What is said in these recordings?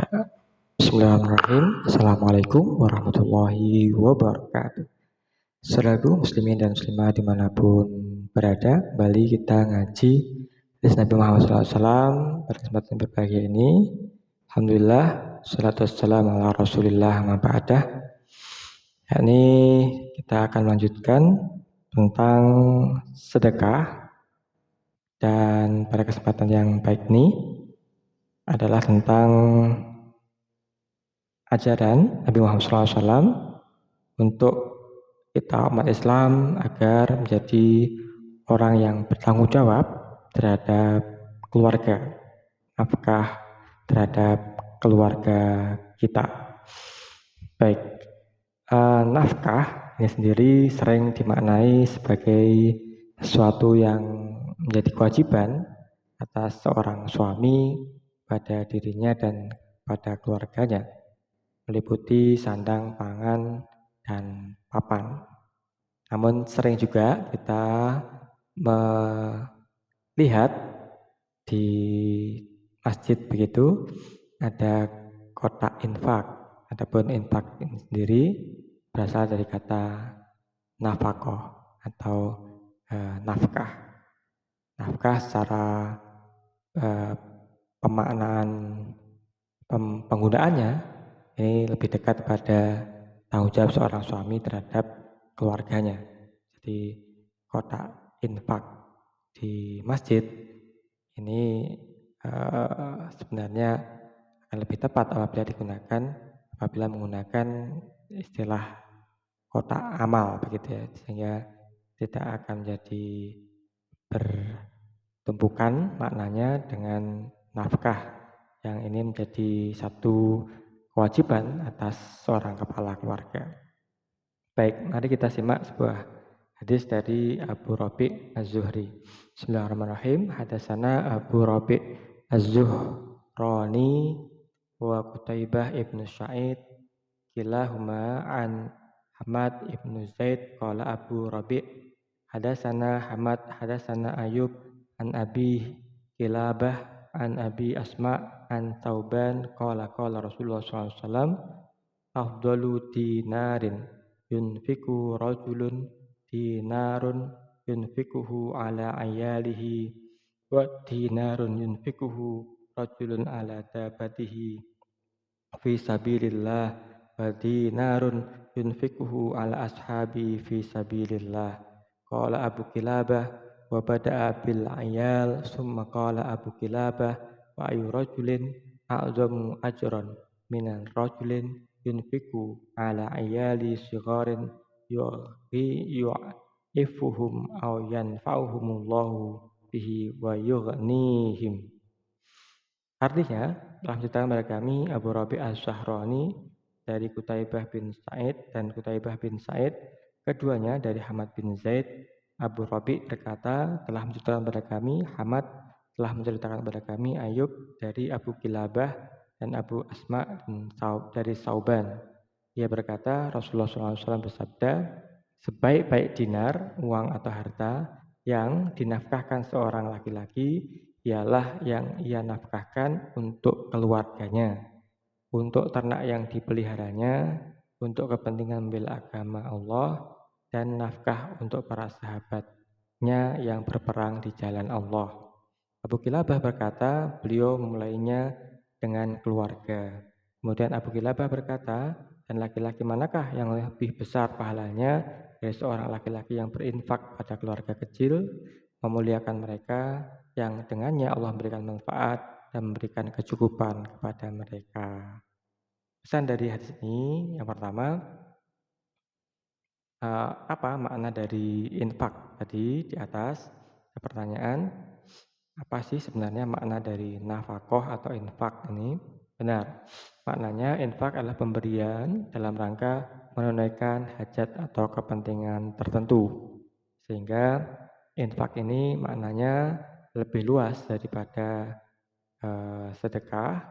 Bismillahirrahmanirrahim. Assalamualaikum warahmatullahi wabarakatuh. Saudaraku muslimin dan muslimah dimanapun berada, kembali kita ngaji hadis Nabi Muhammad SAW. Pada kesempatan berbahagia ini, alhamdulillah, salatu wassalamu ala rasulillah ma ba'dah. Yakni kita akan melanjutkan tentang sedekah, dan pada kesempatan yang baik ini adalah tentang ajaran Nabi Muhammad SAW untuk kita umat Islam agar menjadi orang yang bertanggung jawab terhadap keluarga, nafkah terhadap keluarga kita. Baik, nafkah ini sendiri sering dimaknai sebagai sesuatu yang menjadi kewajiban atas seorang suami pada dirinya dan pada keluarganya, meliputi sandang, pangan, dan papan. Namun sering juga kita melihat di masjid begitu ada kotak infak. Adapun infak ini sendiri berasal dari kata nafkah atau nafkah. Nafkah secara pemaknaan penggunaannya ini lebih dekat pada tanggung jawab seorang suami terhadap keluarganya. Jadi kotak infak di masjid ini sebenarnya akan lebih tepat apabila menggunakan istilah kotak amal begitu ya, sehingga tidak akan jadi bertumpukan maknanya dengan nafkah yang ini menjadi satu kewajiban atas seorang kepala keluarga. Baik, mari kita simak sebuah hadis dari Abu Rabi' Az-Zuhri. Bismillahirrahmanirrahim. Hadatsana Abu Rabi' Az-Zuhrani wa Qutaibah ibnu Sa'id kilahuma an Hamad ibnu Zaid qala Abu Rabi' hadatsana Hamad hadatsana Ayub an Abi Kilabah an Abi Asma an Tauban qala Rasulullah SAW afdalu dinarin yunfiku rajulun dinarun yunfikuhu ala ayalihi wa dinarun yunfikuhu rajulun ala dabatihi fi sabilillah wa dinarun yunfikuhu ala ashabi fi sabilillah. Qala Abu Kilabah wa bada'a bil ayal summa qala Abu Kilabah wa ayu rajulin a'zamu ajran minan rajulin yunfiku ala ayali sigharin yu'ifuhum aw yanfa'uhumullahu bihi wa yughnihim. Artinya, telah menceritakan kepada kami Abu Rabi' Az-Zahrani dari Qutaibah bin Sa'id dan Qutaibah bin Sa'id, keduanya dari Hamad bin Zaid. Abu Rabi' berkata, telah menceritakan kepada kami Hamad, telah menceritakan kepada kami Ayub dari Abu Kilabah dan Abu Asma dari Sauban. Ia berkata, Rasulullah SAW bersabda, sebaik-baik dinar, uang atau harta yang dinafkahkan seorang laki-laki ialah yang ia nafkahkan untuk keluarganya, untuk ternak yang dipeliharanya, untuk kepentingan membela agama Allah, dan nafkah untuk para sahabatnya yang berperang di jalan Allah. Abu Kilabah berkata, beliau memulainya dengan keluarga. Kemudian Abu Kilabah berkata, dan laki-laki manakah yang lebih besar pahalanya dari seorang laki-laki yang berinfak pada keluarga kecil, memuliakan mereka, yang dengannya Allah memberikan manfaat dan memberikan kecukupan kepada mereka. Pesan dari hadis ini yang pertama, apa makna dari infak tadi di atas? Pertanyaan, apa sih sebenarnya makna dari nafkah atau infak ini? Benar, maknanya infak adalah pemberian dalam rangka menunaikan hajat atau kepentingan tertentu. Sehingga infak ini maknanya lebih luas daripada sedekah,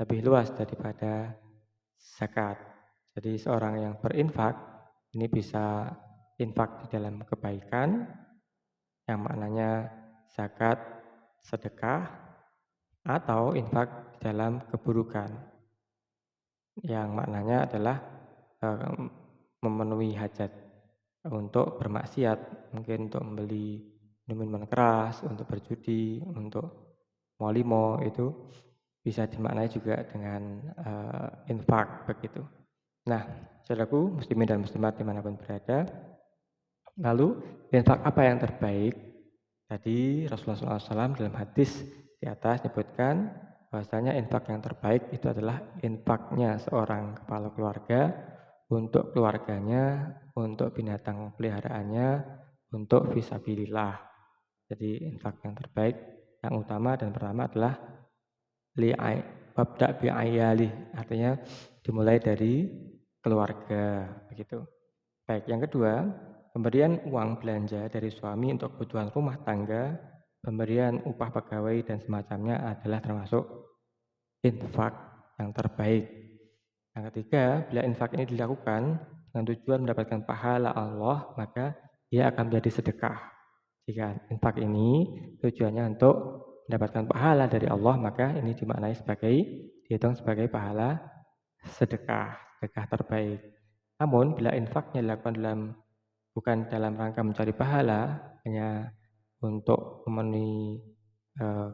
lebih luas daripada zakat. Jadi seorang yang berinfak ini bisa infak di dalam kebaikan yang maknanya zakat, sedekah, atau infak di dalam keburukan yang maknanya adalah memenuhi hajat untuk bermaksiat, mungkin untuk membeli minuman keras, untuk berjudi, untuk walimo itu bisa dimaknai juga dengan infak begitu. Nah, saudaraku muslimin dan muslimat dimanapun berada, lalu infak apa yang terbaik? Tadi Rasulullah SAW dalam hadis di atas menyebutkan bahwasanya infak yang terbaik itu adalah infaknya seorang kepala keluarga untuk keluarganya, untuk binatang peliharaannya, untuk fisabilillah. Jadi infak yang terbaik yang utama dan pertama adalah wabda bi'ayali, artinya dimulai dari keluarga begitu. Baik, yang kedua, pemberian uang belanja dari suami untuk kebutuhan rumah tangga, pemberian upah pegawai dan semacamnya adalah termasuk infak yang terbaik. Yang ketiga, bila infak ini dilakukan dengan tujuan mendapatkan pahala Allah, maka ia akan menjadi sedekah. Jika infak ini tujuannya untuk mendapatkan pahala dari Allah, maka ini dihitung sebagai pahala sedekah terbaik. Namun, bila infaknya dilakukan bukan dalam rangka mencari pahala, hanya untuk memenuhi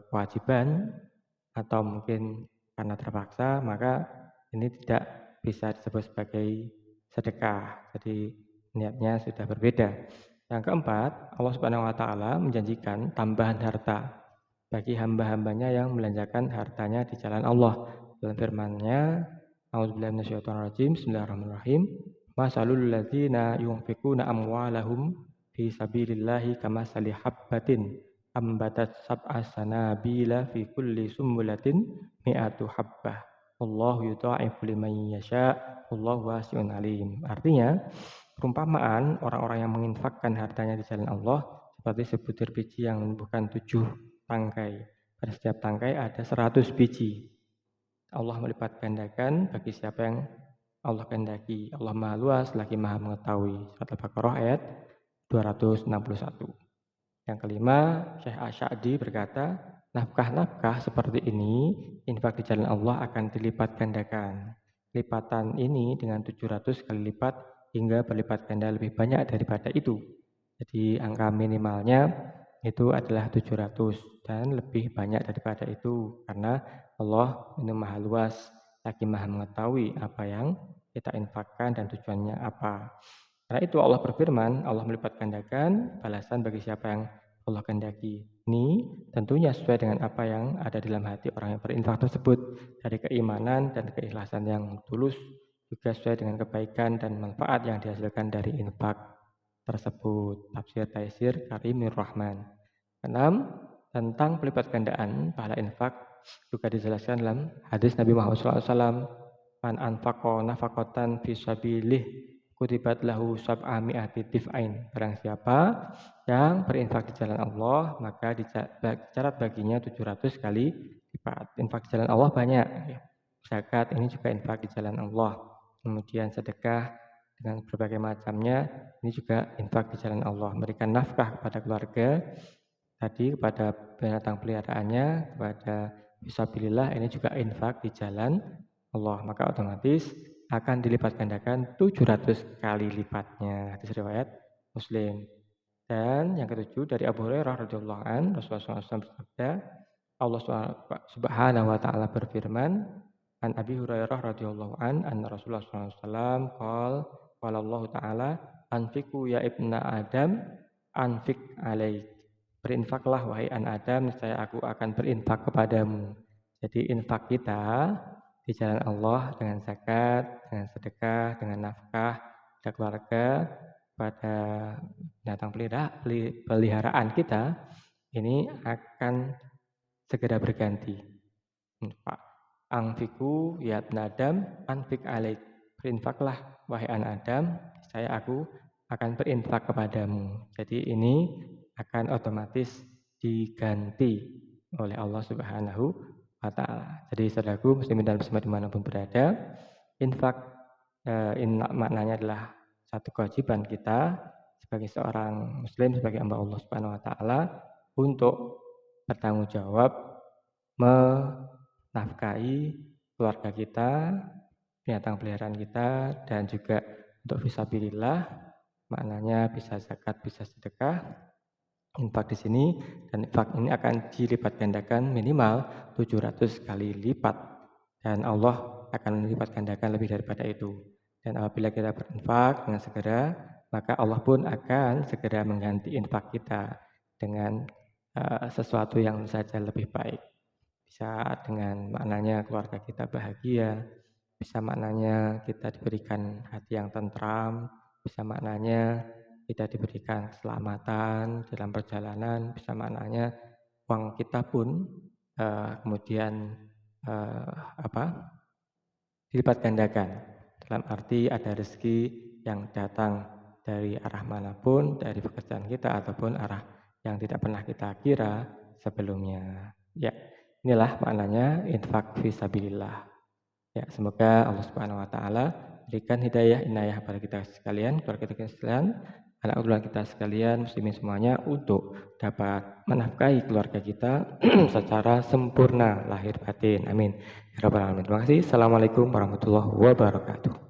kewajiban atau mungkin karena terpaksa, maka ini tidak bisa disebut sebagai sedekah. Jadi niatnya sudah berbeda. Yang keempat, Allah Subhanahu wa taala menjanjikan tambahan harta bagi hamba-hambanya yang melanjakan hartanya di jalan Allah. Dalam firman-Nya, A'udzubillahi minasyaitonirrajim. Bismillahirrahmanirrahim. Masalul ladzina yunfikuna amwalahum fi sabilillahi kamasali habbatin ambatat sab'a sanabila fi kulli sumbulatin mi'atu habbah. Wallahu yudha'ifu liman yasha. Wallahu wasi'un alim. Artinya, perumpamaan orang-orang yang menginfakkan hartanya di jalan Allah seperti sebutir biji yang menumbuhkan 7 tangkai. Pada setiap tangkai ada 100 biji. Allah melipat gandakan bagi siapa yang Allah kehendaki. Allah Maha Luas lagi Maha Mengetahui. Surat Al-Baqarah ayat 261. Yang kelima, Syekh Asy'adi berkata, nafkah-nafkah seperti ini, infak di jalan Allah akan dilipat gandakan. Lipatan ini dengan 700 kali lipat hingga berlipat ganda lebih banyak daripada itu. Jadi angka minimalnya itu adalah 700 dan lebih banyak daripada itu karena Allah ini Maha Luas, lagi Maha Mengetahui apa yang kita infakkan dan tujuannya apa. Karena itu Allah berfirman, Allah melipat gandakan balasan bagi siapa yang Allah kehendaki. Ini tentunya sesuai dengan apa yang ada dalam hati orang yang berinfak tersebut dari keimanan dan keikhlasan yang tulus, juga sesuai dengan kebaikan dan manfaat yang dihasilkan dari infak tersebut. Tafsir Taisir Karimur Rahman. 6. Tentang pelipat gandaan pahala infak juga dijelaskan dalam hadis Nabi Muhammad SAW. Man anfaqo nafaqatan fi sabilillah kutibat lahu sab'a mi'ati tif'ain. Barang siapa yang berinfak di jalan Allah, maka dicatat baginya 700 kali lipat. Infak di jalan Allah banyak. Zakat ini juga infak di jalan Allah. Kemudian sedekah dengan berbagai macamnya, ini juga infak di jalan Allah. Memberikan nafkah kepada keluarga, tadi kepada binatang peliharaannya, kepada fisabilillah, ini juga infak di jalan Allah. Maka otomatis akan dilipat gandakan 700 kali lipatnya. Hadis riwayat Muslim. Dan yang ketujuh dari Abu Hurairah radhiyallahu an, Rasulullah SAW bersabda, Allah Subhanahu wa taala berfirman, an Abi Hurairah radhiyallahu an Rasulullah SAW qala Allah taala, anfiqu ya ibna Adam, anfik alaik. Berinfaklah wahai anak Adam, niscaya aku akan berinfak kepadamu. Jadi infak kita di jalan Allah dengan zakat, dengan sedekah, dengan nafkah pada keluarga, pada binatang peliharaan kita, ini akan segera berganti. Infak. Anfiku ya ibn Adam, anfik alaik. Berinfaklah wahai anak Adam, saya aku akan berinfak kepadamu. Jadi ini akan otomatis diganti oleh Allah Subhanahu wa taala. Jadi saudaraku muslimin dan muslimat dimanapun berada, infak maknanya adalah satu kewajiban kita sebagai seorang muslim, sebagai hamba Allah Subhanahu wa taala untuk bertanggung jawab menafkahi keluarga kita, binatang peliharaan kita, dan juga untuk fisabilillah, maknanya bisa zakat, bisa sedekah, infak di sini, dan infak ini akan dilipat gandakan minimal 700 kali lipat, dan Allah akan melipat gandakan lebih daripada itu. Dan apabila kita berinfak dengan segera, maka Allah pun akan segera mengganti infak kita dengan sesuatu yang saja lebih baik. Bisa dengan maknanya keluarga kita bahagia, bisa maknanya kita diberikan hati yang tentram, bisa maknanya kita diberikan keselamatan dalam perjalanan, bisa maknanya uang kita pun kemudian dilipat gandakan. Dalam arti ada rezeki yang datang dari arah manapun, dari pekerjaan kita ataupun arah yang tidak pernah kita kira sebelumnya. Ya, inilah maknanya infak fisabilillah. Ya, semoga Allah Subhanahu wa taala berikan hidayah inayah kepada kita sekalian, keluarga kita sekalian, anak keluarga kita sekalian, muslimin semuanya untuk dapat menafkahi keluarga kita secara sempurna lahir batin. Amin. Ya rabbal alamin. Terima kasih. Assalamualaikum warahmatullahi wabarakatuh.